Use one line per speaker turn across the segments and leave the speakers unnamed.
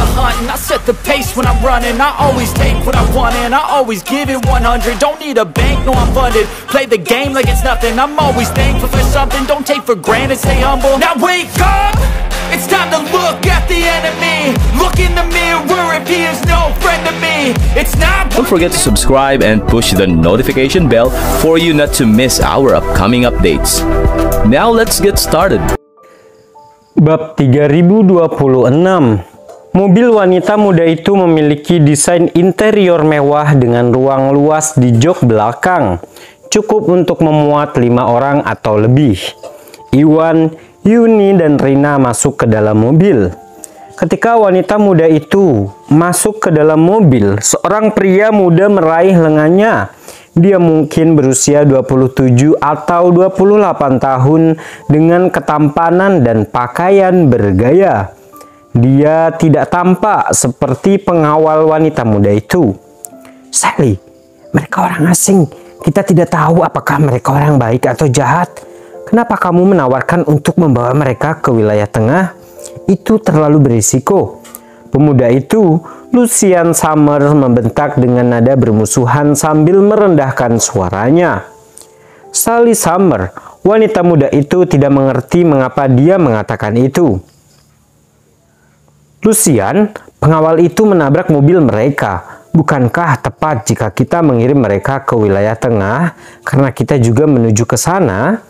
the hunt and I set the pace when I'm running. I always take what I want and I always give it 100. Don't need a bank, no I'm funded. Play the game like it's nothing. I'm always thankful for something. Don't take for granted, stay humble. Now wake up, it's time to look at the enemy. Look in the mirror if he is no friend to me. It's not.
Don't forget to subscribe and push the notification bell for you not to miss our upcoming updates. Now let's get started.
Bab 3026. Mobil wanita muda itu memiliki desain interior mewah dengan ruang luas di jok belakang, cukup untuk memuat 5 orang atau lebih. Iwan, Yuni, dan Rina masuk ke dalam mobil. Ketika wanita muda itu masuk ke dalam mobil, seorang pria muda meraih lengannya. Dia mungkin berusia 27 atau 28 tahun dengan ketampanan dan pakaian bergaya. Dia tidak tampak seperti pengawal wanita muda itu. "Sally, mereka orang asing. Kita tidak tahu apakah mereka orang baik atau jahat. Kenapa kamu menawarkan untuk membawa mereka ke wilayah tengah? Itu terlalu berisiko." Pemuda itu, Lucian Summer, membentak dengan nada bermusuhan sambil merendahkan suaranya. Sally Summer, wanita muda itu, tidak mengerti mengapa dia mengatakan itu. "Lucian, pengawal itu menabrak mobil mereka. Bukankah tepat jika kita mengirim mereka ke wilayah tengah karena kita juga menuju ke sana?"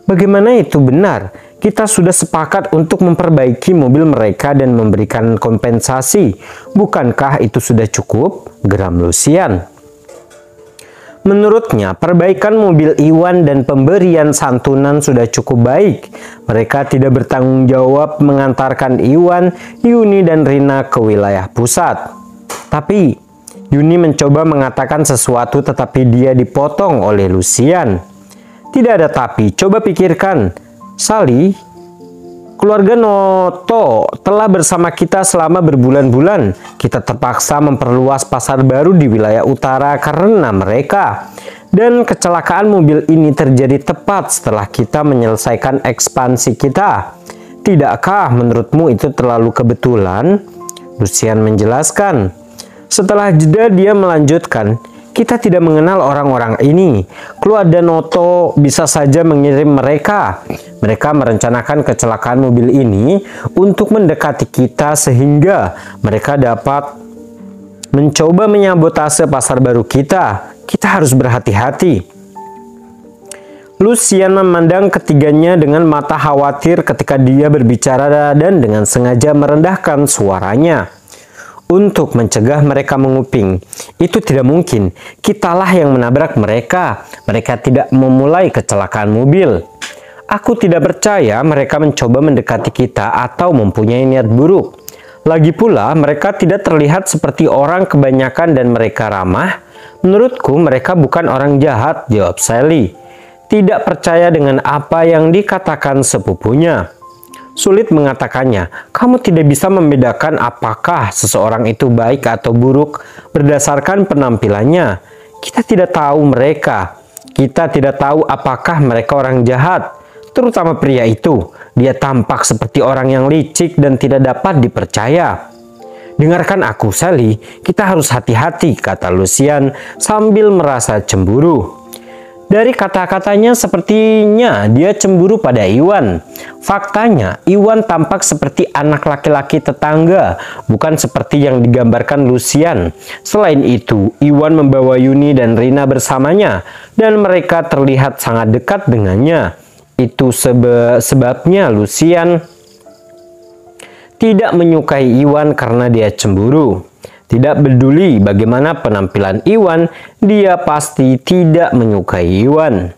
"Bagaimana itu benar? Kita sudah sepakat untuk memperbaiki mobil mereka dan memberikan kompensasi. Bukankah itu sudah cukup?" geram Lucian. Menurutnya, perbaikan mobil Iwan dan pemberian santunan sudah cukup baik. Mereka tidak bertanggung jawab mengantarkan Iwan, Yuni, dan Rina ke wilayah pusat. Tapi, Yuni mencoba mengatakan sesuatu tetapi dia dipotong oleh Lucian. "Tidak ada tapi, coba pikirkan. Sally, keluarga Noto telah bersama kita selama berbulan-bulan. Kita terpaksa memperluas pasar baru di wilayah utara karena mereka. Dan kecelakaan mobil ini terjadi tepat setelah kita menyelesaikan ekspansi kita. Tidakkah menurutmu itu terlalu kebetulan?" Lucian menjelaskan. Setelah jeda dia melanjutkan, "Kita tidak mengenal orang-orang ini. Keluarga Noto bisa saja mengirim mereka. Mereka merencanakan kecelakaan mobil ini untuk mendekati kita sehingga mereka dapat mencoba menyabotase pasar baru kita. Kita harus berhati-hati." Lucian memandang ketiganya dengan mata khawatir ketika dia berbicara dan dengan sengaja merendahkan suaranya. "Untuk mencegah mereka menguping, itu tidak mungkin. Kitalah yang menabrak mereka. Mereka tidak memulai kecelakaan mobil. Aku tidak percaya mereka mencoba mendekati kita atau mempunyai niat buruk. Lagi pula, mereka tidak terlihat seperti orang kebanyakan dan mereka ramah. Menurutku, mereka bukan orang jahat," jawab Sally. Tidak percaya dengan apa yang dikatakan sepupunya. "Sulit mengatakannya. Kamu tidak bisa membedakan apakah seseorang itu baik atau buruk berdasarkan penampilannya. Kita tidak tahu mereka. Kita tidak tahu apakah mereka orang jahat. Terutama pria itu. Dia tampak seperti orang yang licik dan tidak dapat dipercaya." "Dengarkan aku, Sally. Kita harus hati-hati," kata Lucian sambil merasa cemburu. Dari kata-katanya sepertinya dia cemburu pada Iwan. Faktanya, Iwan tampak seperti anak laki-laki tetangga, bukan seperti yang digambarkan Lucian. Selain itu, Iwan membawa Yuni dan Rina bersamanya, dan mereka terlihat sangat dekat dengannya. Itu sebabnya Lucian tidak menyukai Iwan karena dia cemburu. Tidak peduli bagaimana penampilan Iwan, dia pasti tidak menyukai Iwan.